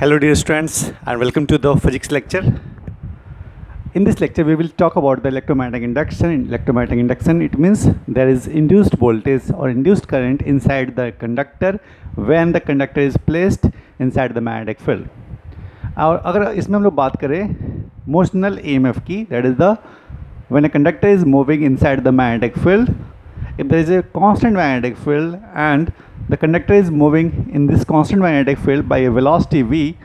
Hello dear students and welcome to the physics lecture. In this lecture we will talk about the electromagnetic induction. In electromagnetic induction it means there is induced voltage or induced current inside the conductor when the conductor is placed inside the magnetic field. और अगर इसमें हम लोग बात करें motional EMF की, that is the when a conductor is moving inside the magnetic field, if there is a constant magnetic field and the conductor is moving in this constant magnetic field by a velocity v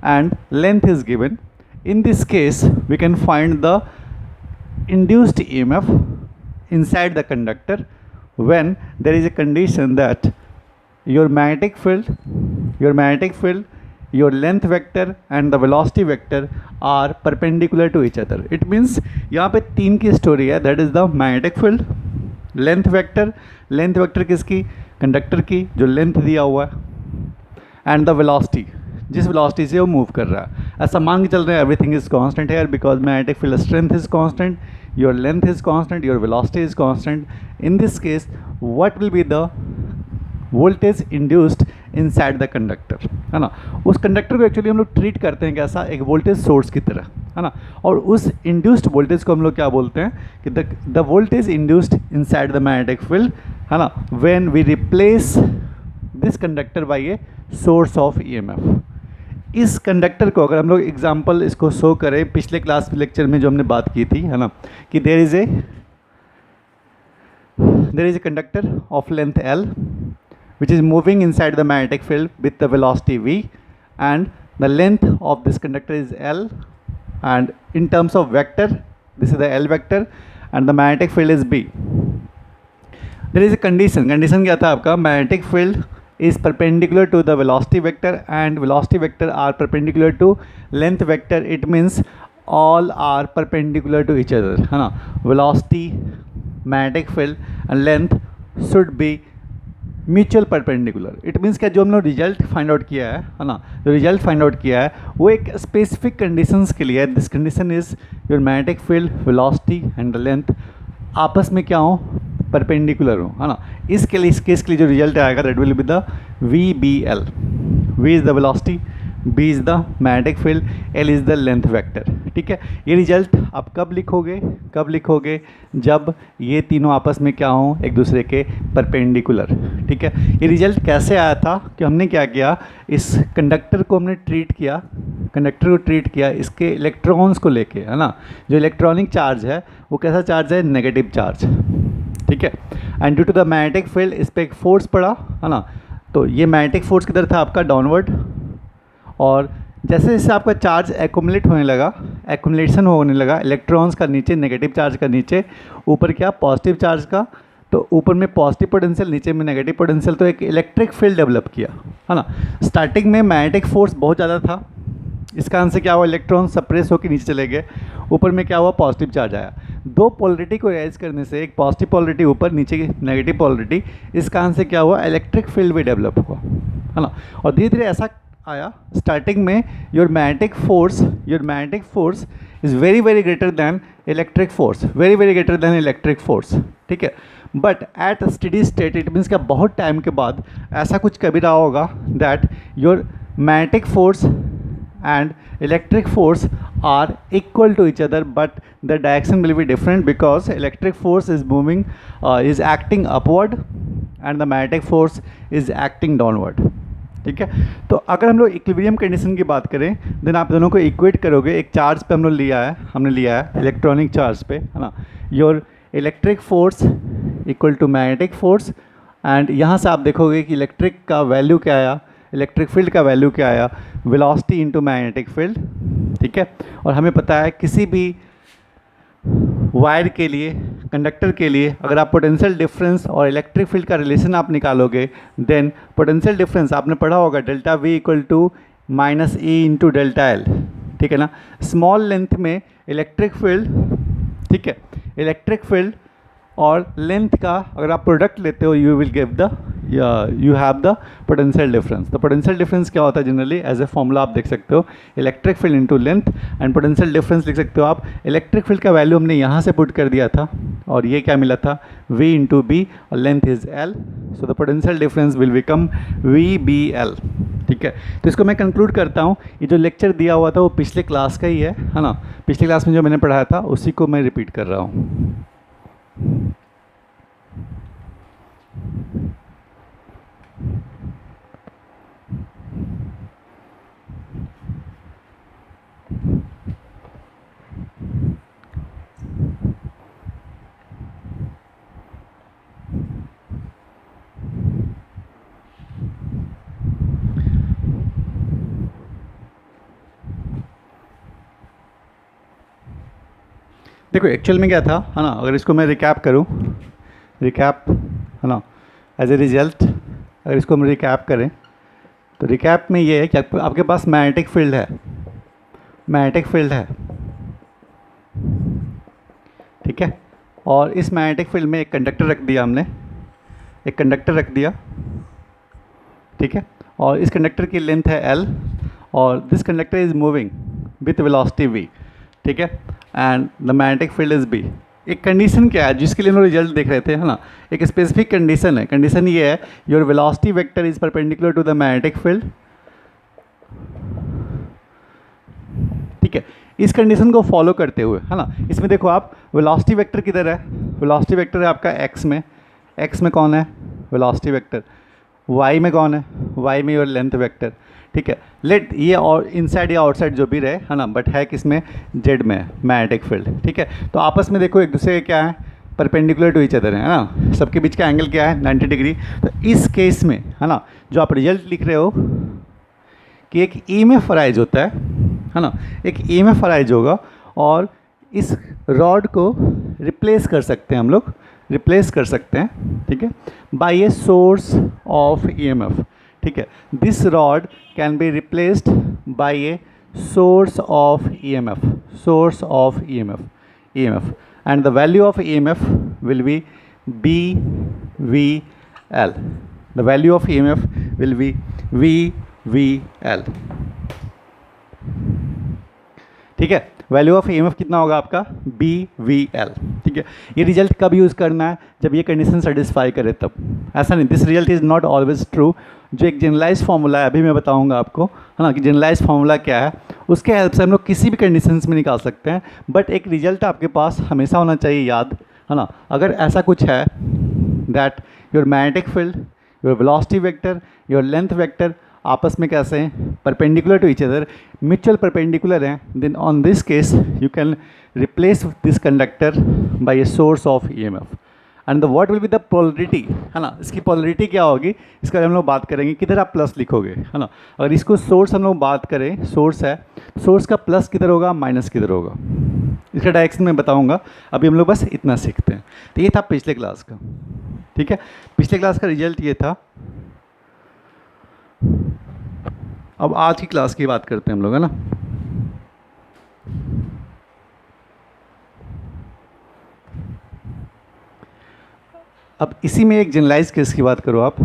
and length is given, in this case we can find the induced EMF inside the conductor when there is a condition that your magnetic field, your length vector and the velocity vector are perpendicular to each other. It means यहाँ पे तीन की story है, that is the magnetic field, length vector किसकी, conductor की जो length दिया हुआ है, एंड द वेलोसिटी जिस वेलोसिटी से वो मूव कर रहा है. ऐसा मान के चल रहे हैं everything is constant here because magnetic field strength is constant, your length is constant, your velocity is constant. In this case what will be the voltage induced inside the conductor, है ना. उस कंडक्टर को actually हम लोग treat करते हैं कैसा, एक वोल्टेज सोर्स की तरह, है ना. और उस इंड्यूस्ड वोल्टेज को हम लोग क्या बोलते हैं कि the voltage induced inside the magnetic field, है ना, when we replace this conductor by a source of EMF. इस कंडक्टर को अगर हम लोग एग्जांपल इसको शो करें, पिछले क्लास लेक्चर में जो हमने बात की थी, है ना, कि there is a conductor of length L which is moving inside the magnetic field with the velocity v, and the length of this conductor is L, and in terms of vector this is the L vector and the magnetic field is B. There is a condition क्या था आपका, magnetic field is perpendicular to the velocity vector and velocity vector are perpendicular to length vector. It means all are perpendicular to each other, है ना. velocity, magnetic field and length should be mutual perpendicular. It means क्या, जो हम लोग result find out किया है ना, जो रिजल्ट फाइंड आउट किया है वो एक स्पेसिफिक कंडीशंस के लिए है. This condition is your magnetic field, velocity and length आपस में क्या हो, परपेंडिकुलर हो, है ना. इस केस के लिए जो रिजल्ट आएगा that will be the VBL. V is the velocity, B is the magnetic field, L is the length vector. ठीक है, ये रिजल्ट आप कब लिखोगे जब ये तीनों आपस में क्या हों, एक दूसरे के परपेंडिकुलर. ठीक है, ये रिजल्ट कैसे आया था कि हमने क्या किया, इस कंडक्टर को हमने ट्रीट किया इसके इलेक्ट्रॉन्स को लेके, है ना. जो इलेक्ट्रॉनिक चार्ज है वो कैसा चार्ज है, नेगेटिव चार्ज. ठीक है, and due to the magnetic field इस पर एक फोर्स पड़ा, है ना. तो ये मैग्नेटिक फोर्स किधर था आपका, डाउनवर्ड. और जैसे जैसे आपका चार्ज एक्यूमुलेशन होने लगा इलेक्ट्रॉन्स का नीचे, नेगेटिव चार्ज का नीचे, ऊपर क्या पॉजिटिव चार्ज का, तो ऊपर में पॉजिटिव पोटेंशियल, नीचे में नेगेटिव पोटेंशियल, तो एक इलेक्ट्रिक फील्ड डेवलप किया, है ना. स्टार्टिंग में मैग्नेटिक फोर्स बहुत ज़्यादा था, इस कारण से क्या हुआ, इलेक्ट्रॉन सप्रेस होकर नीचे चले गए, ऊपर में क्या हुआ, पॉजिटिव चार्ज आया. दो पोलरिटी को रेज करने से, एक पॉजिटिव पोलरिटी ऊपर, नीचे की नेगेटिव पोलरिटी, इस कारण से क्या हुआ, इलेक्ट्रिक फील्ड भी डेवलप हुआ, है ना. और धीरे धीरे ऐसा आया, स्टार्टिंग में your magnetic force is very very greater than electric force, ठीक है. But at steady state it means क्या, बहुत टाइम के बाद ऐसा कुछ कभी रहा होगा that your magnetic force and electric force are equal to each other but the direction will be different because electric force is moving is acting upward and the magnetic force is acting downward. ठीक है, तो अगर हम लोग equilibrium condition की बात करें then आप दोनों को इक्वेट करोगे, एक चार्ज पे हमने लिया है इलेक्ट्रॉनिक चार्ज पे, है ना. Your electric force equal to magnetic force, and यहाँ से आप देखोगे कि इलेक्ट्रिक का वैल्यू क्या आया, इलेक्ट्रिक फील्ड का वैल्यू क्या आया, वेलोसिटी इनटू मैग्नेटिक फील्ड. ठीक है, और हमें पता है किसी भी वायर के लिए, कंडक्टर के लिए, अगर आप पोटेंशियल डिफरेंस और इलेक्ट्रिक फील्ड का रिलेशन आप निकालोगे देन पोटेंशियल डिफरेंस आपने पढ़ा होगा delta V equal to minus E into delta L. ठीक है ना. स्मॉल लेंथ में इलेक्ट्रिक फील्ड, ठीक है, इलेक्ट्रिक फील्ड और लेंथ का अगर आप प्रोडक्ट लेते हो you have the potential difference. तो पोटेंशियल डिफरेंस क्या होता है जनरली, एज ए फॉर्मूला आप देख सकते हो, electric field into length, and potential difference लिख सकते हो आप. इलेक्ट्रिक फील्ड का वैल्यू हमने यहाँ से पुट कर दिया था और ये क्या मिला था, V इंटू B और length is L, so the potential difference will become VBL. ठीक है, तो इसको मैं कंक्लूड करता हूँ। ये जो लेक्चर दिया हुआ था वो पिछले क्लास का ही है ना, पिछले क्लास में जो मैंने पढ़ाया था उसी को मैं रिपीट कर रहा हूँ। देखो एक्चुअल में क्या था, है ना, अगर इसको मैं रिकैप करूँ, रिकैप, है ना, एज ए रिजल्ट अगर इसको हम रिकैप करें तो रिकैप में ये है कि आपके पास मैग्नेटिक फील्ड है, मैग्नेटिक फील्ड है, ठीक है, और इस मैग्नेटिक फील्ड में एक कंडक्टर रख दिया हमने, एक कंडक्टर रख दिया, ठीक है, और इस कंडक्टर की लेंथ है L और this conductor is moving with velocity v, ठीक है, and the magnetic field is B। एक कंडीशन क्या है जिसके लिए हम लोग रिजल्ट देख रहे थे, है ना, एक स्पेसिफिक कंडीशन है, कंडीशन ये है your velocity vector is perpendicular to the magnetic field, ठीक है। इस कंडीशन को फॉलो करते हुए, है ना, इसमें देखो आप वेलोसिटी वेक्टर किधर है, वेलोसिटी वेक्टर है आपका x में, x में कौन है वेलोसिटी वेक्टर, y में कौन है, y में योर लेंथ वेक्टर, ठीक है। लेट ये और इनसाइड या आउटसाइड जो भी रहे, है ना, बट है किसमें, z में मैग्नेटिक फील्ड, ठीक है। तो आपस में देखो एक दूसरे के क्या है, परपेंडिकुलर टू ईच अदर है ना, सबके बीच का एंगल क्या है 90 डिग्री। तो इस केस में, है ना, जो आप रिजल्ट लिख रहे हो कि एक EMF अराइज होता है ना, एक EMF अराइज होगा और इस रॉड को रिप्लेस कर सकते हैं हम लोग, रिप्लेस कर सकते हैं, ठीक है, by a source of EMF, ठीक है। This rod can be replaced by a source of EMF, source of EMF and the value of EMF will be BVL, the value of EMF will be VVL, ठीक है। Value of EMF कितना होगा आपका BVL, ठीक है। ये result कब use करना है, जब ये कंडीशन सेटिस्फाई करे तब, ऐसा नहीं, this result is not always true. जो एक जनरलाइज फार्मूला है अभी मैं बताऊंगा आपको, है ना, कि जनरलाइज फार्मूला क्या है, उसके हेल्प से हम लोग किसी भी कंडीशंस में निकाल सकते हैं, बट एक रिजल्ट आपके पास हमेशा होना चाहिए याद, है ना। अगर ऐसा कुछ है that your magnetic field, your velocity vector, your length vector आपस में कैसे हैं, perpendicular to each other, mutual perpendicular हैं, then on this case you can replace this conductor by a source of EMF and the what will be the polarity, है ना, इसकी polarity क्या होगी, इसका हम लोग बात करेंगे, किधर आप प्लस लिखोगे, है ना। अगर इसको सोर्स हम लोग बात करें, सोर्स है, सोर्स का प्लस किधर होगा, माइनस किधर होगा, इसका डायरेक्शन मैं बताऊंगा, अभी हम लोग बस इतना सीखते हैं। तो ये था पिछले क्लास का, ठीक है, पिछले क्लास का रिजल्ट ये था। अब आज की क्लास की बात करते हैं हम लोग, है ना। अब इसी में एक जनरलाइज केस की बात करो आप,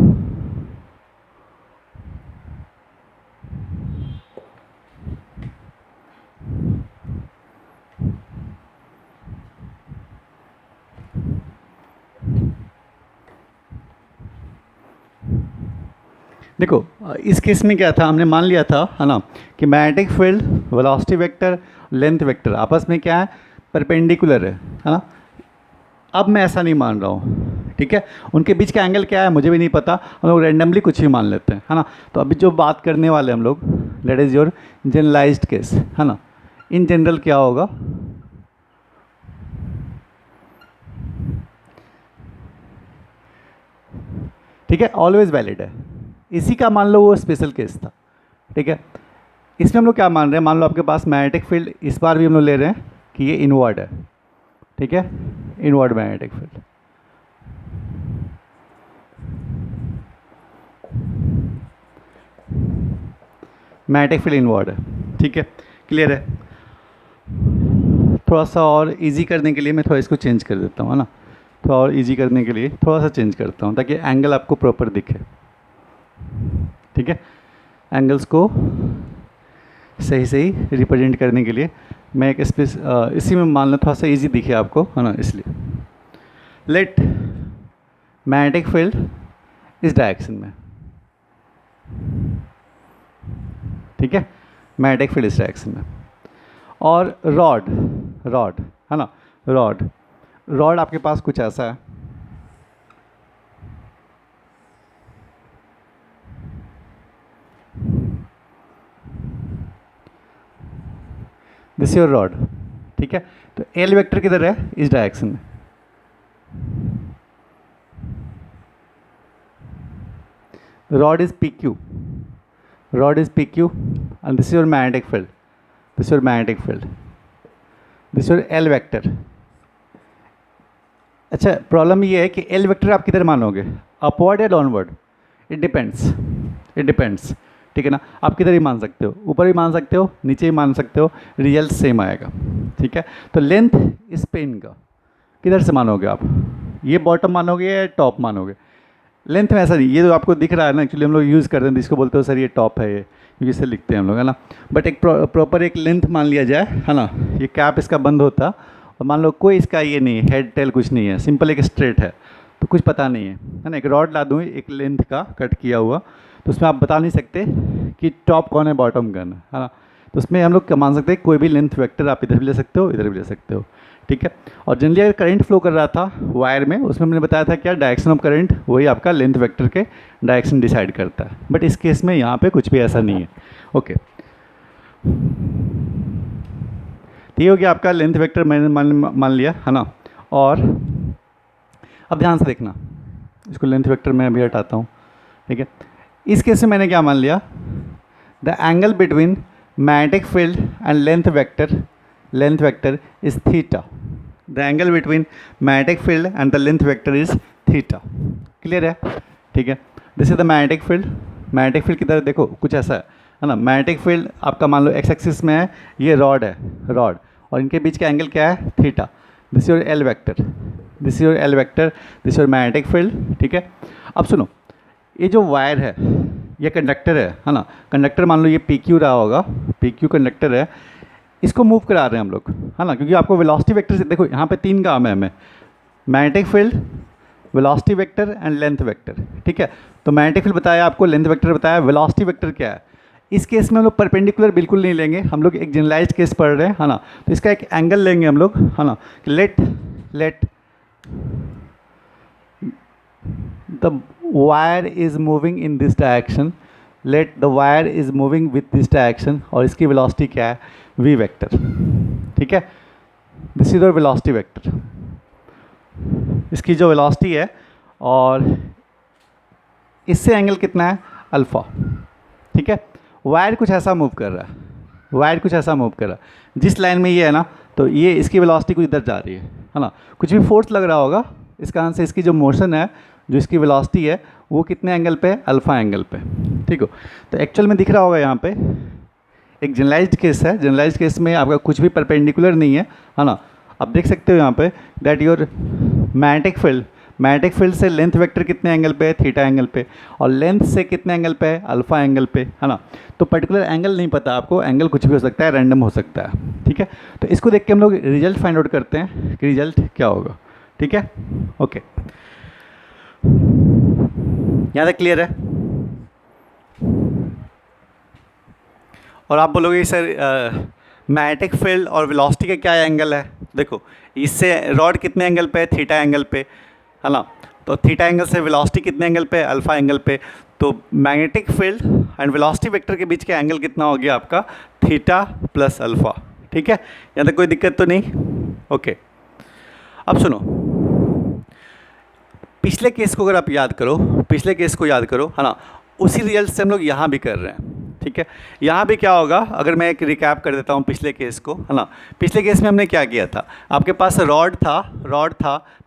देखो इस केस में क्या था, हमने मान लिया था, है ना, कि magnetic field, velocity vector, length vector आपस में क्या है, परपेंडिकुलर है ना। अब मैं ऐसा नहीं मान रहा हूँ, ठीक है, उनके बीच का एंगल क्या है मुझे भी नहीं पता, हम लोग रैंडमली कुछ भी मान लेते हैं, है ना। तो अभी जो बात करने वाले हम लोग, that is your generalized case, है ना। इन जनरल क्या होगा, ठीक है, ऑलवेज वैलिड है, इसी का मान लो वो स्पेशल केस था, ठीक है। इसमें हम लोग क्या मान रहे हैं, मान लो आपके पास मैग्नेटिक फील्ड, इस बार भी हम लोग ले रहे हैं कि ये इनवर्ड है, ठीक है, inward magnetic field, magnetic field inward है, ठीक है, क्लियर है। थोड़ा सा और इजी करने के लिए मैं थोड़ा इसको चेंज कर देता हूँ, है ना, थोड़ा और इजी करने के लिए थोड़ा सा चेंज करता हूँ ताकि एंगल आपको प्रॉपर दिखे, ठीक है। एंगल्स को सही सही रिप्रेजेंट करने के लिए मैं एक इसी में मान लो थोड़ा सा इजी दिखे आपको, है ना, इसलिए लेट मैग्नेटिक फील्ड इस डायरेक्शन में, ठीक है, मैग्नेटिक फील्ड इस डायरेक्शन में। और रॉड, रॉड है ना, रॉड, रॉड आपके पास कुछ ऐसा है, दिस योर रॉड, ठीक है। तो एल वेक्टर किधर है, इस डायरेक्शन में। Rod is P Q, rod is PQ and this is your magnetic field, this is your magnetic field, this is your L vector। अच्छा, प्रॉब्लम ये है कि L वेक्टर आप किधर मानोगे, अपवर्ड या downward, it depends, it depends, ठीक है ना। आप किधर ही मान सकते हो, ऊपर भी मान सकते हो, नीचे भी मान सकते हो, रिजल्ट सेम आएगा, ठीक है। तो लेंथ इस पेन का किधर से मानोगे आप, ये बॉटम मानोगे या टॉप मानोगे। लेंथ में ऐसा नहीं, ये जो आपको दिख रहा है ना, एक्चुअली हम लोग यूज़ करते हैं, इसको बोलते हो सर ये टॉप है, ये क्योंकि इससे लिखते हैं हम लोग, है ना। बट एक प्रॉपर एक लेंथ मान लिया जाए, है ना। ये कैप इसका बंद होता और मान लो कोई इसका ये नहीं है, हेड टेल कुछ नहीं है, सिंपल एक स्ट्रेट है, तो कुछ पता नहीं है ना। एक रॉड ला दूँ एक लेंथ का कट किया हुआ, तो उसमें आप बता नहीं सकते कि टॉप कौन है बॉटम कौन है ना। तो उसमें हम लोग मान सकते हैं कोई भी लेंथ वेक्टर आप इधर भी ले सकते हो, इधर भी ले सकते हो, ठीक है। और जनरली अगर करंट फ्लो कर रहा था वायर में, उसमें मैंने बताया था क्या, डायरेक्शन ऑफ करंट वही आपका लेंथ वेक्टर के डायरेक्शन डिसाइड करता है। बट इस केस में यहाँ पे कुछ भी ऐसा नहीं है, ओके। तो ये हो गया आपका लेंथ वेक्टर, मैंने मान लिया, है ना। और अब ध्यान से देखना, इसको लेंथ वेक्टर मैं अभी हटाता हूँ, ठीक है। इस केस में मैंने क्या मान लिया, the angle between magnetic field and length vector is theta, the angle between magnetic field and the length vector is theta, clear है, ठीक है। This is the magnetic field, magnetic field की तरह देखो कुछ ऐसा है ना। मैग्नेटिक फील्ड आपका मान लो एक्स एक्सिस में है, ये रॉड है, रॉड, और इनके बीच का एंगल क्या है, theta. This your L vector, this your L vector, this your magnetic field, ठीक है। अब सुनो, ये जो वायर है ये कंडक्टर है ना। कंडक्टर मान लो ये पी क्यू रहा होगा, पी क्यू कंडक्टर है, इसको मूव करा रहे हैं हम लोग, है ना। क्योंकि आपको वेलोसिटी वेक्टर से देखो, यहाँ पे तीन काम है हमें, magnetic field, velocity vector and length vector, ठीक है। तो मैग्नेटिक फील्ड बताया आपको, लेंथ वेक्टर बताया, वेलोसिटी वेक्टर क्या है। इस केस में हम लोग परपेंडिकुलर बिल्कुल नहीं लेंगे, हम लोग एक जनरलाइज केस पढ़ रहे हैं, है ना। तो इसका एक एंगल लेंगे हम लोग, है ना। Let the wire is moving in this direction, let the wire is moving with this direction, और इसकी velocity क्या है, v vector, ठीक है। this is your velocity vector, इसकी जो velocity है, और इससे एंगल कितना है, अल्फा, ठीक है। वायर कुछ ऐसा मूव कर रहा है, वायर कुछ ऐसा मूव कर रहा है, जिस लाइन में ये है ना, तो ये इसकी वेलोसिटी कुछ इधर जा रही है ना। कुछ भी फोर्स लग रहा होगा, इस कारण से इसकी जो मोशन है, जो इसकी वेलोसिटी है, वो कितने एंगल पे, अल्फा एंगल पे, ठीक हो। तो एक्चुअल में दिख रहा होगा यहाँ पे एक जनरलाइज्ड केस है, जनरलाइज्ड केस में आपका कुछ भी परपेंडिकुलर नहीं है ना। आप देख सकते हो यहाँ पे दैट योर मैग्नेटिक फील्ड से लेंथ वेक्टर कितने एंगल पे है, थीटा एंगल पे, और लेंथ से कितने एंगल पे है, अल्फा एंगल पे, है ना। तो पर्टिकुलर एंगल नहीं पता आपको, एंगल कुछ भी हो सकता है, रैंडम हो सकता है, ठीक है। तो इसको देख के हम लोग रिजल्ट फाइंड आउट करते हैं कि रिजल्ट क्या होगा, ठीक है, ओके। यहाँ तक क्लियर है। और आप बोलोगे सर मैग्नेटिक फील्ड और वेलोसिटी का क्या एंगल है, देखो इससे रॉड कितने एंगल पे है, थीटा एंगल पे, है ना। तो थीटा एंगल से वेलोसिटी कितने एंगल पे, अल्फा एंगल पे। तो magnetic field and velocity vector के बीच का एंगल कितना हो गया आपका, थीटा प्लस अल्फा, ठीक है। यहाँ तक कोई दिक्कत तो नहीं, ओके। अब सुनो, पिछले केस को अगर आप याद करो, पिछले केस को याद करो, है ना, उसी रिजल्ट से हम लोग यहाँ भी कर रहे हैं, ठीक है। यहाँ भी क्या होगा, अगर मैं एक रिकैप कर देता हूँ पिछले केस को, है ना। पिछले केस में हमने क्या किया था, आपके पास रॉड था,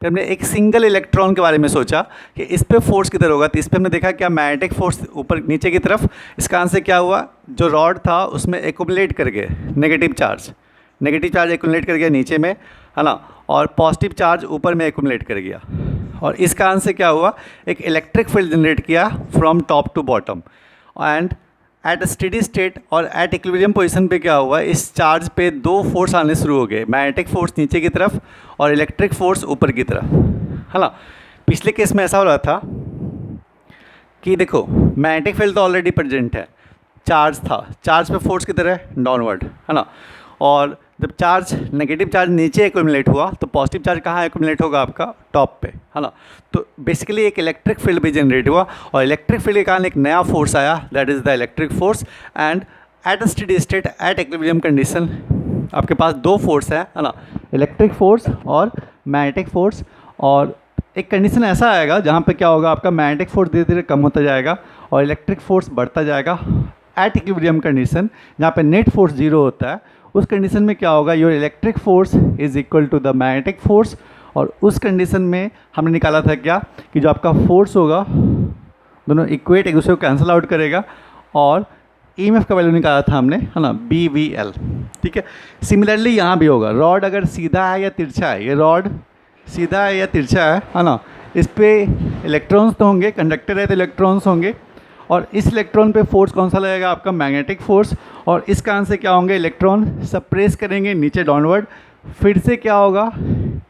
फिर हमने एक सिंगल इलेक्ट्रॉन के बारे में सोचा कि इस पर फोर्स किधर होगा। तो इस पर हमने देखा क्या, मैग्नेटिक फोर्स ऊपर नीचे की तरफ। इसका आंसर क्या हुआ, जो रॉड था उसमें एक्युमुलेट कर गए नेगेटिव चार्ज एक्युमुलेट कर गया नीचे में, है ना, और पॉजिटिव चार्ज ऊपर में एक्युमुलेट कर गया। और इसका आंसर क्या हुआ, एक इलेक्ट्रिक फील्ड जनरेट किया from top to bottom. And at steady state और एट इक्विलिब्रियम पोजीशन पे क्या हुआ, इस चार्ज पे दो फोर्स आने शुरू हो गए, मैग्नेटिक फोर्स नीचे की तरफ और इलेक्ट्रिक फोर्स ऊपर की तरफ, है ना। पिछले केस में ऐसा हो रहा था कि देखो मैग्नेटिक फील्ड तो ऑलरेडी प्रेजेंट है, चार्ज था, चार्ज पे फोर्स किधर है, डाउनवर्ड, है ना। और जब चार्ज नेगेटिव चार्ज नीचे एक्यूमुलेट हुआ तो पॉजिटिव चार्ज कहाँ एक्यूमुलेट होगा, आपका टॉप पे, है ना। तो बेसिकली एक इलेक्ट्रिक फील्ड भी जनरेट हुआ और इलेक्ट्रिक फील्ड के कारण एक नया फोर्स आया, that is the electric force. And at a steady state eight equilibrium condition आपके पास दो फोर्स है ना, इलेक्ट्रिक फोर्स और मैग्नेटिक फोर्स। और एक कंडीशन ऐसा आएगा जहाँ पे क्या होगा, आपका मैग्नेटिक फोर्स धीरे धीरे कम होता जाएगा और इलेक्ट्रिक फोर्स बढ़ता जाएगा एट इक्विलिब्रियम कंडीशन, जहाँ पे नेट फोर्स जीरो होता है। उस कंडीशन में क्या होगा, your electric force is equal to the magnetic force. और उस कंडीशन में हमने निकाला था क्या, कि जो आपका फोर्स होगा दोनों इक्वेट एक दूसरे को कैंसिल आउट करेगा और ईएमएफ का वैल्यू निकाला था हमने, है ना, BVL। ठीक है, सिमिलरली यहाँ भी होगा, रॉड अगर सीधा है या तिरछा है, ये रॉड सीधा है या तिरछा है ना, इस पर इलेक्ट्रॉन्स तो होंगे, कंडक्टर है तो इलेक्ट्रॉन्स होंगे। और इस इलेक्ट्रॉन पे फोर्स कौन सा लगेगा, आपका मैग्नेटिक फोर्स। और इस कारण से क्या होंगे, इलेक्ट्रॉन सप्रेस करेंगे नीचे डाउनवर्ड, फिर से क्या होगा,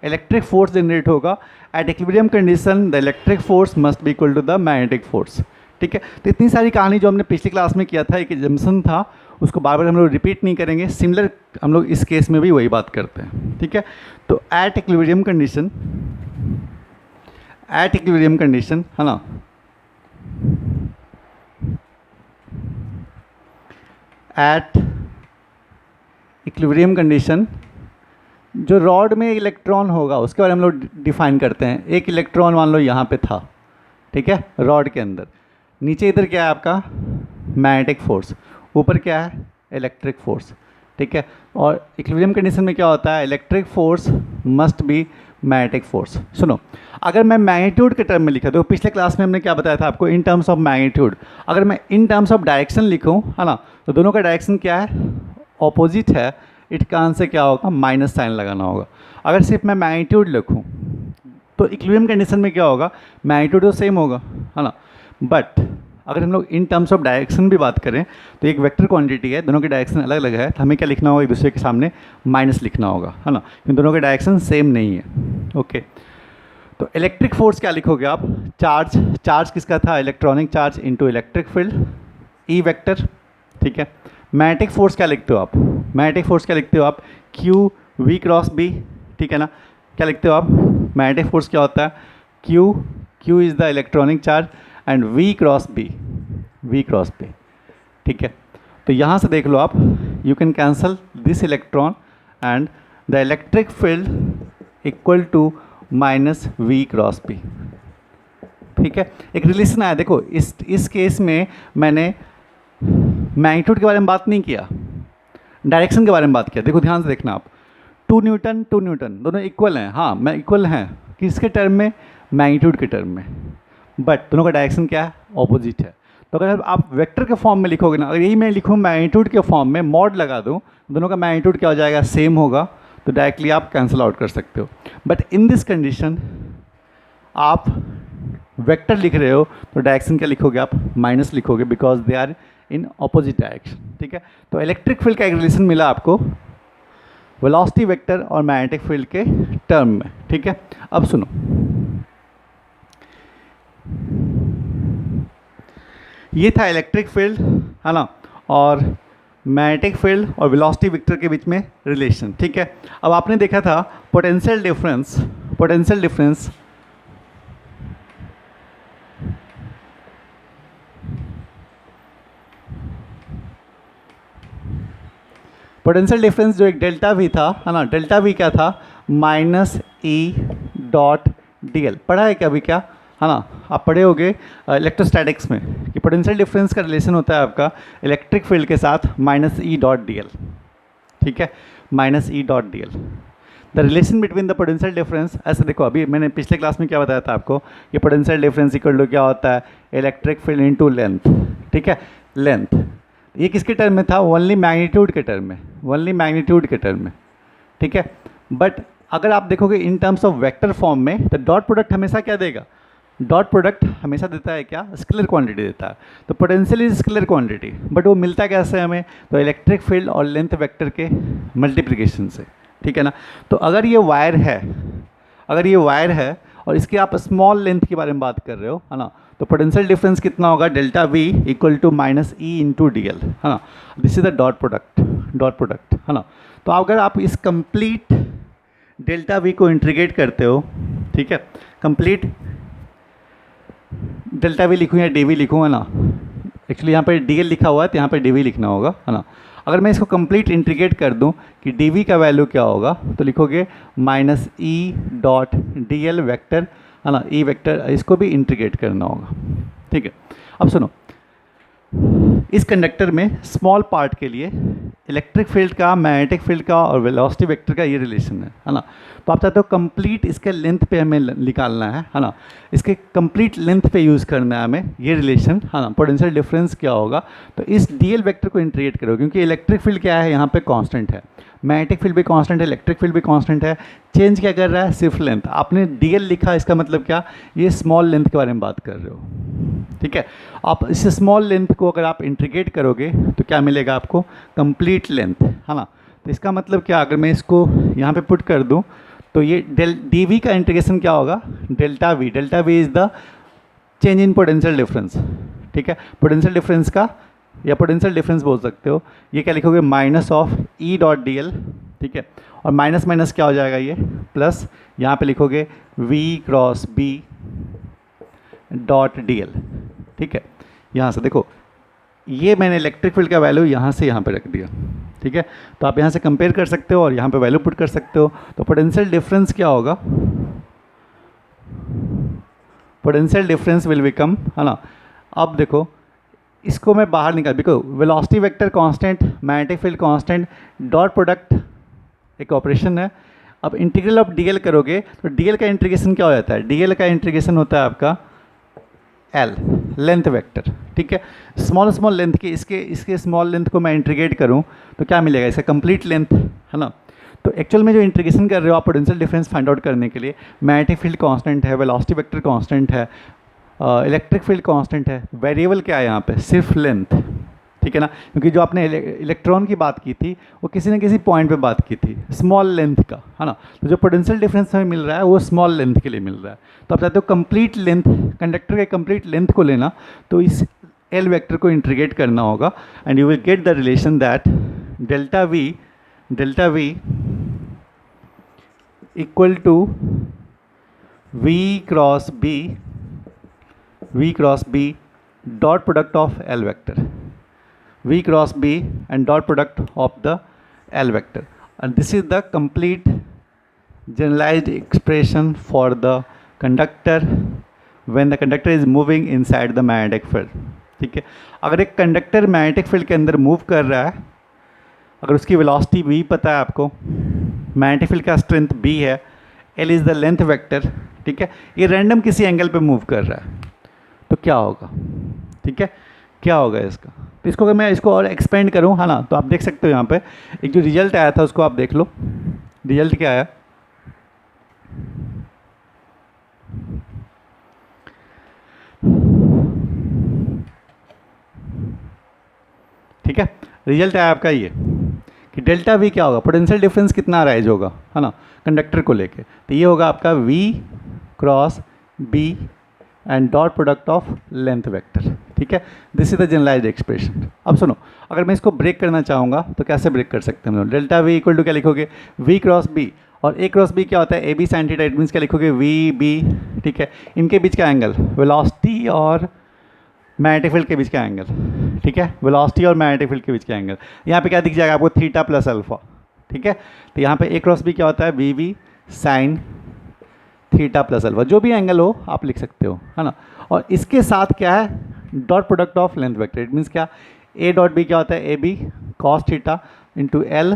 इलेक्ट्रिक फोर्स जनरेट होगा। At equilibrium condition the electric force must be equal to the magnetic force. ठीक है, तो इतनी सारी कहानी जो हमने पिछली क्लास में किया था, एक एजम्पशन था, उसको बार बार हम लोग रिपीट नहीं करेंगे, सिमिलर हम लोग इस केस में भी वही बात करते हैं। ठीक है, तो eight equilibrium condition, eight equilibrium condition, है ना, एट इक्विलिब्रियम कंडीशन जो रॉड में इलेक्ट्रॉन होगा उसके बारे में हम लोग डिफाइन करते हैं। एक इलेक्ट्रॉन मान लो यहाँ पे था, ठीक है, रॉड के अंदर, नीचे इधर क्या है आपका मैग्नेटिक फोर्स, ऊपर क्या है इलेक्ट्रिक फोर्स। ठीक है, और इक्विलिब्रियम कंडीशन में क्या होता है, electric force must B magnetic force. सुनो, अगर मैं मैग्नीट्यूड के टर्म में लिखा, तो पिछले क्लास में हमने क्या बताया था आपको, इन टर्म्स ऑफ मैग्नीट्यूड। अगर मैं इन टर्म्स ऑफ डायरेक्शन लिखूं, है ना, तो दोनों का डायरेक्शन क्या है, ऑपोजिट है, इट कान से क्या होगा, माइनस साइन लगाना होगा। अगर सिर्फ मैं मैग्नीट्यूड लिखूं तो इक्विलिब्रियम कंडीशन में क्या होगा, मैग्नीट्यूड तो सेम होगा, है ना, बट अगर हम लोग इन टर्म्स ऑफ डायरेक्शन भी बात करें तो एक वेक्टर क्वांटिटी है, दोनों के डायरेक्शन अलग अलग है, तो हमें क्या लिखना होगा, एक दूसरे के सामने माइनस लिखना होगा, है ना, क्योंकि दोनों के डायरेक्शन सेम नहीं है। ओके, तो इलेक्ट्रिक फोर्स क्या लिखोगे आप, चार्ज, चार्ज किसका था, electronic charge into electric field, E vector. ठीक है, मैग्नेटिक फोर्स क्या लिखते हो आप, मैग्नेटिक फोर्स क्या लिखते हो आप, Q V क्रॉस B। ठीक है ना, क्या लिखते हो आप, मैग्नेटिक फोर्स क्या होता है, Q is the electronic charge and V cross B। ठीक है, तो यहाँ से देख लो आप, you can cancel this electron and the electric field equal to minus V cross B। ठीक है, एक रिलेशन आया, देखो इस केस में मैंने मैग्नीट्यूड के बारे में बात नहीं किया, डायरेक्शन के बारे में बात किया। देखो ध्यान से देखना आप, 2 न्यूटन दोनों इक्वल हैं, हाँ मैं इक्वल हैं, किसके टर्म में, मैग्नीट्यूड के टर्म में, बट दोनों का डायरेक्शन क्या है, ऑपोजिट है। तो अगर आप वेक्टर के फॉर्म में लिखोगे ना, अगर यही मैं लिखूँ मैग्नीट्यूड के फॉर्म में, मॉड लगा दूँ, दोनों का मैग्नीट्यूड क्या हो जाएगा, सेम होगा, तो डायरेक्टली आप कैंसिल आउट कर सकते हो। बट इन दिस कंडीशन आप वेक्टर लिख रहे हो तो डायरेक्शन क्या लिखोगे आप, माइनस लिखोगे, because they are in opposite direction. ठीक है, तो इलेक्ट्रिक फील्ड का एक रिलेशन मिला आपको वेलोसिटी वेक्टर और मैग्नेटिक फील्ड के टर्म में। ठीक है, अब सुनो, ये था इलेक्ट्रिक फील्ड, है ना, और मैग्नेटिक फील्ड और वेलोसिटी वेक्टर के बीच में रिलेशन। ठीक है, अब आपने देखा था potential difference, potential difference potential difference जो एक डेल्टा वी था, है ना, डेल्टा वी क्या था, minus E dot d L. पढ़ा है क्या अभी, क्या, है ना, आप पढ़े होगे इलेक्ट्रोस्टैटिक्स में कि पोटेंशियल डिफरेंस का रिलेशन होता है आपका इलेक्ट्रिक फील्ड के साथ minus E dot d l. ठीक है, minus E dot d L, the relation between the potential difference. ऐसे देखो, अभी मैंने पिछले क्लास में क्या बताया था आपको, कि पोटेंशियल डिफरेंस इक्वल टू क्या होता है, इलेक्ट्रिक फील्ड इनटू लेंथ। ठीक है, लेंथ, ये किसके टर्म में था, ओनली मैग्नीट्यूड के टर्म में, ओनली मैग्नीट्यूड के टर्म में। ठीक है, बट अगर आप देखोगे in terms of vector form में, तो डॉट प्रोडक्ट हमेशा क्या देगा, डॉट प्रोडक्ट हमेशा देता है क्या, स्केलर क्वांटिटी देता है। तो potential is scalar quantity, but वो मिलता कैसे हमें, तो इलेक्ट्रिक फील्ड और लेंथ वेक्टर के मल्टीप्लिकेशन से। ठीक है ना, तो अगर ये वायर है, अगर ये वायर है और इसकी आप स्मॉल लेंथ के बारे में बात कर रहे हो, है ना, तो पोटेंशियल डिफरेंस कितना होगा, delta V equal to minus E into d l, है ना। This is the dot product, है ना। तो अगर आप इस कंप्लीट डेल्टा वी को इंटीग्रेट करते हो, ठीक है, कंप्लीट डेल्टा वी लिखूँ या डी वी लिखूँगा ना, एक्चुअली यहाँ पर डी एल लिखा हुआ है तो यहाँ पर डी वी लिखना होगा, है ना। अगर मैं इसको कंप्लीट इंटीग्रेट कर दूँ कि डी वी का वैल्यू क्या होगा, तो लिखोगे minus E dot d L vector, है ना, ई वेक्टर, इसको भी इंटीग्रेट करना होगा, ठीक है। अब सुनो, इस कंडक्टर में स्मॉल पार्ट के लिए इलेक्ट्रिक फील्ड का, मैग्नेटिक फील्ड का और वेलोसिटी वेक्टर का ये रिलेशन है ना। तो आप चाहते हो कंप्लीट इसके लेंथ पे हमें निकालना है ना, इसके कंप्लीट लेंथ पे यूज़ करना है हमें ये रिलेशन, है ना। पोटेंशियल डिफरेंस क्या होगा, तो इस डीएल वेक्टर को इंटीग्रेट करो, क्योंकि इलेक्ट्रिक फील्ड क्या है यहाँ पे कांस्टेंट है, मैग्नेटिक फील्ड भी कांस्टेंट है, इलेक्ट्रिक फील्ड भी कांस्टेंट है, चेंज क्या कर रहा है, सिर्फ लेंथ। आपने डीएल लिखा, इसका मतलब क्या, ये स्मॉल लेंथ के बारे में बात कर रहे हो, ठीक है। आप इस स्मॉल लेंथ को अगर आप इंटीग्रेट करोगे तो क्या मिलेगा आपको, कंप्लीट लेंथ, है ना। तो इसका मतलब क्या, अगर मैं इसको यहाँ पे पुट कर दूँ तो ये डी वी का इंटीग्रेशन क्या होगा, delta V is the change in potential difference, ठीक है। पोटेंशियल डिफरेंस का, या पोटेंशियल डिफरेंस बोल सकते हो, ये क्या लिखोगे, minus of E dot d l, ठीक है। और माइनस माइनस क्या हो जाएगा, ये प्लस, यहाँ पे लिखोगे V cross B dot d l, ठीक है। यहाँ से देखो, ये मैंने इलेक्ट्रिक फील्ड का वैल्यू यहाँ से यहाँ पे रख दिया, ठीक है। तो आप यहाँ से कंपेयर कर सकते हो और यहाँ पे वैल्यू पुट कर सकते हो। तो पोटेंशियल डिफरेंस क्या होगा, पोटेंशियल डिफरेंस विल बिकम, है ना। अब देखो, इसको मैं बाहर निकाल, because velocity vector constant, magnetic field constant, dot product एक ऑपरेशन है। अब इंटीग्रल ऑफ डीएल करोगे तो डीएल का इंटीग्रेशन क्या हो जाता है, डीएल का इंटीग्रेशन होता है आपका एल, लेंथ वेक्टर, ठीक है। स्मॉल लेंथ के, इसके स्मॉल लेंथ को मैं इंटीग्रेट करूं तो क्या मिलेगा, इसका कंप्लीट लेंथ, है ना। तो एक्चुअल में जो इंटीग्रेशन कर रहे हो आप पोटेंशियल डिफरेंस फाइंड आउट करने के लिए, मैग्नेटिक फील्ड कांस्टेंट है, वेलोसिटी वेक्टर कांस्टेंट है, इलेक्ट्रिक फील्ड कांस्टेंट है, वेरिएबल क्या है यहाँ पे, सिर्फ लेंथ, ठीक है ना। क्योंकि जो आपने इलेक्ट्रॉन की बात की थी वो किसी न किसी पॉइंट पे बात की थी, स्मॉल लेंथ का, है ना। तो जो पोटेंशियल डिफरेंस हमें मिल रहा है वो स्मॉल लेंथ के लिए मिल रहा है। तो आप चाहते हो कंप्लीट लेंथ, कंडक्टर के कंप्लीट लेंथ को लेना, तो इस एल वेक्टर को इंटीग्रेट करना होगा and you will get the relation that delta V equal to V cross B dot product of l vector, V cross B and dot product of the L vector, and this is the complete generalized expression for the conductor when the conductor is moving inside the magnetic field, ठीक है। अगर एक conductor magnetic field के अंदर move कर रहा है, अगर उसकी वेलोसिटी v पता है आपको, मैग्नेटिक फील्ड का स्ट्रेंथ b है, L is the length vector, ठीक है। ये रैंडम किसी एंगल पे मूव कर रहा है तो क्या होगा, ठीक है, क्या होगा इसका। तो इसको अगर मैं इसको और एक्सपेंड करूं, है ना, तो आप देख सकते हो यहाँ पे एक जो रिजल्ट आया था उसको आप देख लो, रिजल्ट क्या आया, ठीक है। रिजल्ट आया आपका ये कि डेल्टा वी क्या होगा, पोटेंशियल डिफरेंस कितना राइज होगा, है ना, कंडक्टर को लेके, तो ये होगा आपका v cross b and dot product of length vector, ठीक है। This is the generalized expression. अब सुनो, अगर मैं इसको ब्रेक करना चाहूँगा तो कैसे ब्रेक कर सकते हैं हम लोग, डेल्टा वी इक्वल टू क्या लिखोगे, v क्रॉस b, और a क्रॉस b क्या होता है, A B sine theta, it means क्या लिखोगे, v b, ठीक है। इनके बीच का एंगल, वेलोसिटी और मैग्नेटिक फील्ड के बीच का एंगल, ठीक है, वेलोसिटी और मैग्नेटिक फील्ड के बीच का एंगल, यहाँ पे क्या दिख जाएगा आपको, थीटा प्लस अल्फा, ठीक है। तो यहाँ पे a क्रॉस b क्या होता है, V V sine theta plus alpha, जो भी एंगल हो आप लिख सकते हो, है ना। और इसके साथ क्या है, dot product of length vector, it means क्या, a डॉट b क्या होता है, A B cos theta into l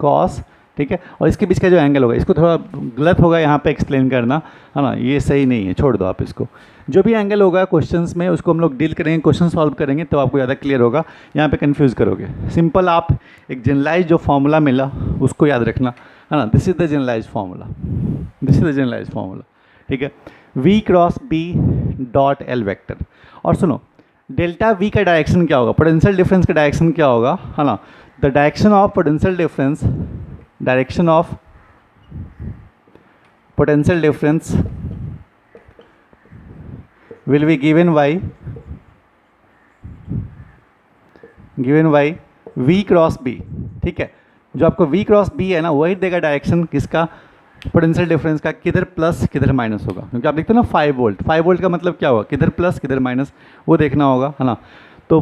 cos, ठीक है। और इसके बीच का जो एंगल होगा, इसको थोड़ा गलत होगा यहाँ पे एक्सप्लेन करना, है ना, ये सही नहीं है, छोड़ दो आप इसको। जो भी एंगल होगा क्वेश्चंस में उसको हम लोग डील करेंगे, क्वेश्चन सॉल्व करेंगे तो आपको ज़्यादा क्लियर होगा, यहाँ पे कंफ्यूज करोगे। सिंपल आप एक जनरलाइज जो फॉर्मूला मिला उसको याद रखना, है ना, this is the generalize formula, this is the generalize formula, ठीक है। v cross b dot l vector, और सुनो डेल्टा v का डायरेक्शन क्या होगा, पोटेंशियल डिफरेंस का डायरेक्शन क्या होगा, है ना, the direction of potential difference, direction of potential difference will be given by v cross b, ठीक है। जो आपको v क्रॉस b है ना, वही देगा डायरेक्शन किसका, पोटेंशियल डिफरेंस का, किधर प्लस किधर माइनस होगा। क्योंकि आप देखते हो ना 5 वोल्ट, 5 वोल्ट का मतलब क्या होगा, किधर प्लस किधर माइनस, वो देखना होगा, है ना। तो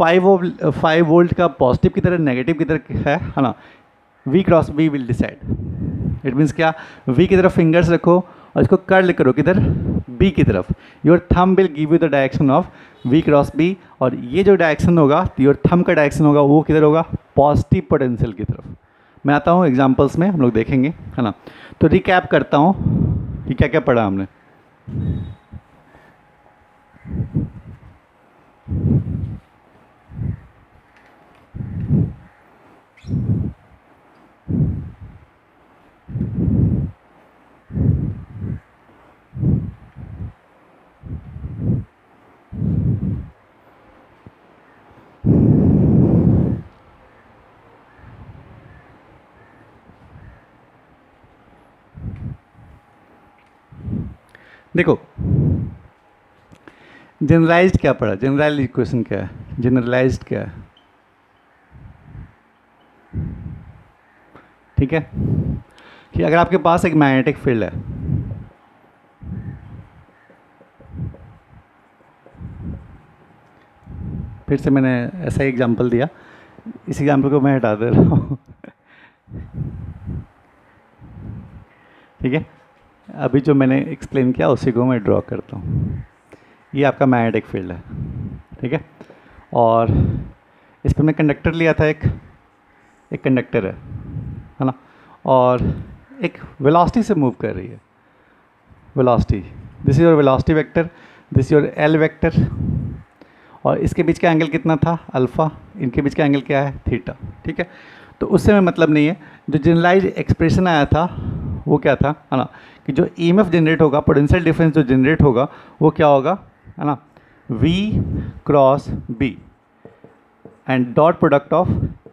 5 वोल्ट का पॉजिटिव किधर है, नेगेटिव किधर है ना। v cross b will decide. It means क्या, v की तरफ फिंगर्स रखो और इसको कर्ल करो किधर, b की तरफ। योर थम will give you the direction of v cross b, और ये जो डायरेक्शन होगा, योर थम का डायरेक्शन होगा, वो किधर होगा, पॉजिटिव पोटेंशियल की तरफ। मैं आता हूँ एग्जांपल्स में, हम लोग देखेंगे, है ना। तो रिकैप करता हूँ कि क्या क्या पढ़ा हमने। देखो जनरलाइज्ड क्या पढ़ा, जनरल इक्वेशन क्या है, जनरलाइज्ड क्या है, ठीक है। कि अगर आपके पास एक मैग्नेटिक फील्ड है, फिर से मैंने ऐसा ही एग्जांपल दिया, इस एग्जांपल को मैं हटा दे रहा हूँ ठीक है। अभी जो मैंने एक्सप्लेन किया उसी को मैं ड्रॉ करता हूँ। ये आपका मैग्नेटिक फील्ड है, ठीक है। और इस पर मैं कंडक्टर लिया था, एक कंडक्टर है ना, और एक वेलोसिटी से मूव कर रही है, velocity, this is your velocity vector, this your L vector, और इसके बीच का एंगल कितना था, अल्फ़ा, इनके बीच का एंगल क्या है, थीटा, ठीक है। तो उससे में मतलब नहीं है। जो जनरलाइज एक्सप्रेशन आया था वो क्या था, है ना, कि जो ईएमएफ जनरेट होगा, पोटेंशियल डिफरेंस जो जनरेट होगा, वो क्या होगा, है ना, v cross b and dot product of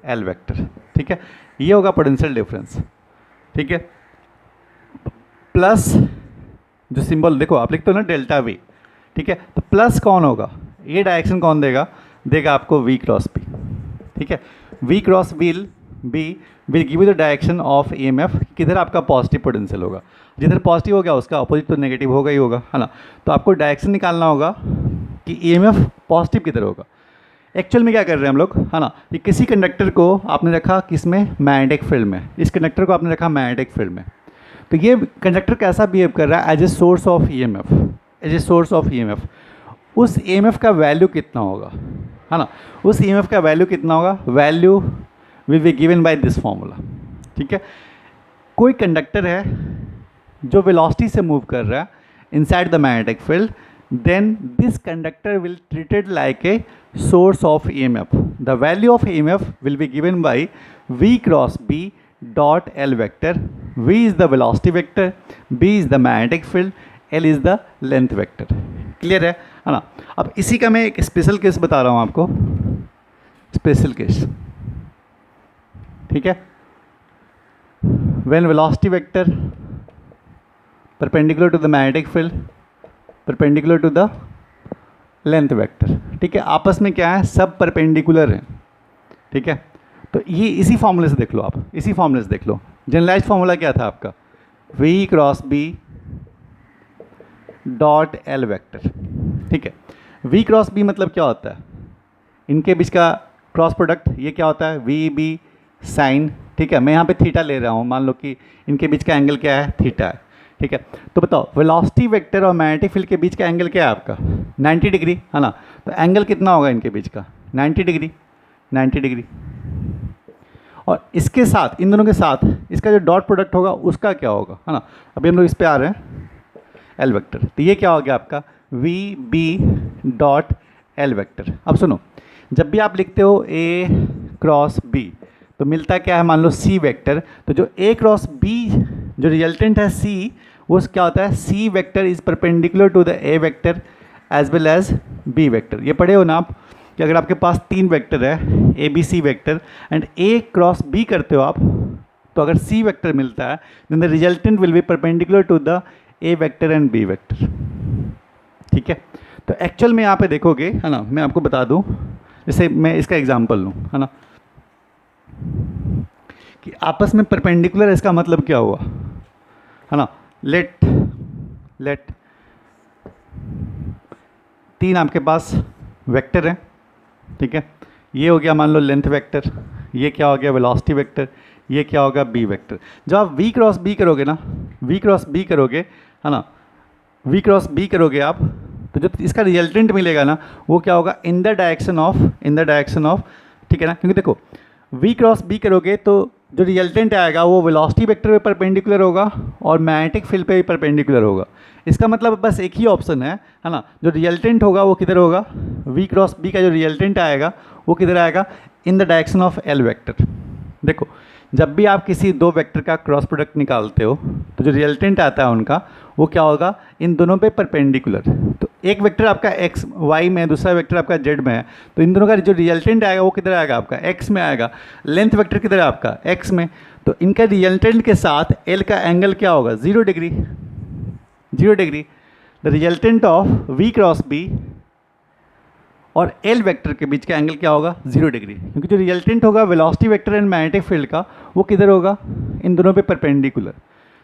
l vector, ठीक है। ये होगा पोटेंशियल डिफरेंस, ठीक है। प्लस जो सिंबल देखो आप लिखते हो ना, डेल्टा v, ठीक है। तो प्लस कौन होगा, ये डायरेक्शन कौन देगा, देगा आपको v क्रॉस b, ठीक है। v cross b will give you the direction of EMF, किधर आपका पॉजिटिव पोटेंशियल होगा, जिधर पॉजिटिव हो गया उसका अपोजिट तो नेगेटिव होगा ही होगा, है ना। तो आपको डायरेक्शन निकालना होगा कि ईएमएफ पॉजिटिव किधर होगा। एक्चुअल में क्या कर रहे हैं हम लोग, है ना, कि किसी कंडक्टर को आपने रखा किसमें, मैग्नेटिक फील्ड में, इस कंडक्टर को आपने रखा मैग्नेटिक फील्ड में। तो ये कंडक्टर कैसा बिहेव कर रहा है, as a source of EMF, as a source of EMF. उस ईएमएफ का वैल्यू कितना होगा, है ना, उस ईएमएफ का वैल्यू कितना होगा, value will be given by this formula, ठीक है। कोई कंडक्टर है जो वेलोसिटी से मूव कर रहा है inside the magnetic field, then this conductor will treated like a source of EMF. The value of EMF will be given by v cross b dot l vector. v is the velocity vector, b is the magnetic field, l is the length vector. Clear है ना। अब इसी का मैं एक special case बता रहा हूँ आपको, स्पेशल केस, ठीक है। when velocity vector perpendicular to the magnetic field perpendicular to the length vector, ठीक है। आपस में क्या है, सब परपेंडिकुलर हैं, ठीक है। तो ये इसी फॉर्मूले से देख लो, आप इसी फॉर्मूले से देख लो। जनरलाइज फॉर्मूला क्या था आपका, v cross b dot l vector, ठीक है। v क्रॉस b मतलब क्या होता है, इनके बीच का क्रॉस प्रोडक्ट, ये क्या होता है, v b साइन, ठीक है। मैं यहाँ पे थीटा ले रहा हूँ, मान लो कि इनके बीच का एंगल क्या है, थीटा है, ठीक है। तो बताओ वेलोसिटी वेक्टर और मैग्नेटिक फील्ड के बीच का एंगल क्या है आपका, 90 डिग्री, है ना। तो एंगल कितना होगा इनके बीच का, 90 डिग्री, 90 डिग्री। और इसके साथ, इन दोनों के साथ इसका जो डॉट प्रोडक्ट होगा उसका क्या होगा, है ना। अभी हम लोग इस पे आ रहे हैं, एल वेक्टर। तो ये क्या हो गया आपका, V B dot l vector. अब सुनो, जब भी आप लिखते हो ए क्रॉस बी तो मिलता क्या है, मान लो सी वेक्टर। तो जो ए क्रॉस बी जो रिजल्टेंट है सी, वो क्या होता है, C vector is perpendicular to the A vector as well as B vector. ये पढ़े हो ना आप, कि अगर आपके पास 3 वेक्टर है, A B C vector, and A cross B करते हो आप, तो अगर सी वेक्टर मिलता है then the resultant will be perpendicular to the A vector and B vector, ठीक है। तो एक्चुअल में यहाँ पे देखोगे, है ना, मैं आपको बता दूँ, जैसे मैं इसका एग्जांपल लूँ, है ना, कि आपस में परपेंडिकुलर, इसका मतलब क्या हुआ, है ना, लेट 3 आपके पास वेक्टर हैं, ठीक है, ये हो गया मान लो लेंथ वेक्टर, ये क्या हो गया वेलोसिटी वेक्टर, ये क्या होगा बी वेक्टर। जब आप वी क्रॉस बी करोगे ना, वी क्रॉस बी करोगे, है ना, वी क्रॉस बी करोगे आप, तो जो इसका रिजल्टेंट मिलेगा ना वो क्या होगा, इन द डायरेक्शन ऑफ, ठीक है ना, क्योंकि देखो वी क्रॉस बी करोगे तो जो रिजल्टेंट आएगा वो वेलोसिटी वेक्टर पे परपेंडिकुलर होगा और मैग्नेटिक फील्ड पे भी परपेंडिकुलर होगा। इसका मतलब बस एक ही ऑप्शन है ना, जो रिजल्टेंट होगा वो किधर होगा, वी क्रॉस बी का जो रिजल्टेंट आएगा वो किधर आएगा, in the direction of l vector. देखो जब भी आप किसी दो वेक्टर का क्रॉस प्रोडक्ट निकालते हो तो जो रिजल्टेंट आता है उनका वो क्या होगा, इन दोनों पे परपेंडिकुलर। तो एक वेक्टर आपका एक्स वाई में, दूसरा वेक्टर आपका जेड में है, तो इन दोनों का जो रिजल्टेंट आएगा वो किधर आएगा, आपका एक्स में आएगा। लेंथ वेक्टर किधर है आपका, एक्स में, तो इनका रिजल्टेंट के साथ एल का एंगल क्या होगा, 0 degree. The resultant of V cross B और एल वेक्टर के बीच का एंगल क्या होगा, 0 डिग्री, क्योंकि जो रिजल्टेंट होगा velocity vector and magnetic field का वो किधर होगा, इन दोनों पे परपेंडिकुलर।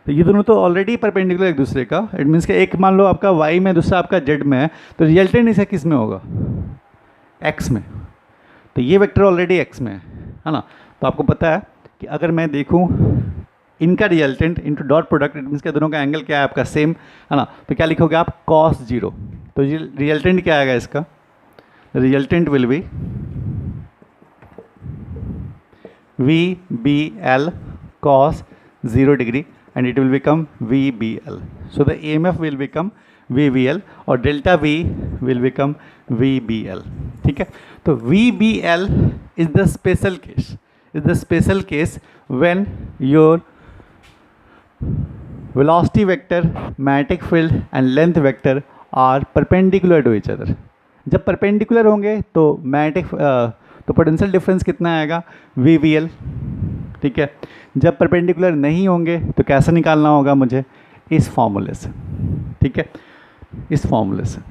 तो ये दोनों तो ऑलरेडी परपेंडिकुलर एक दूसरे का, इट मीन्स कि एक मान लो आपका वाई में, दूसरा आपका जेड में है, तो रिजल्टेंट इसे किस में होगा, एक्स में। तो ये वेक्टर ऑलरेडी एक्स में है ना। तो आपको पता है कि अगर मैं देखूँ इनका resultant into dot product, it means के दोनों का एंगल क्या है आपका, सेम है ना, तो क्या लिखोगे आप, cos 0। तो ये रिजल्टेंट क्या आएगा इसका, resultant will B VBL cos 0 degree and it will become VBL. So the EMF will become VBL और delta V will become VBL, ठीक है। तो VBL is the special case when your velocity vector, magnetic field and length vector are perpendicular to each other। जब perpendicular होंगे तो magnetic तो potential difference कितना आएगा, VBL, ठीक है। जब परपेंडिकुलर नहीं होंगे तो कैसे निकालना होगा मुझे, इस फॉर्मूले से, ठीक है, इस फॉर्मूले से।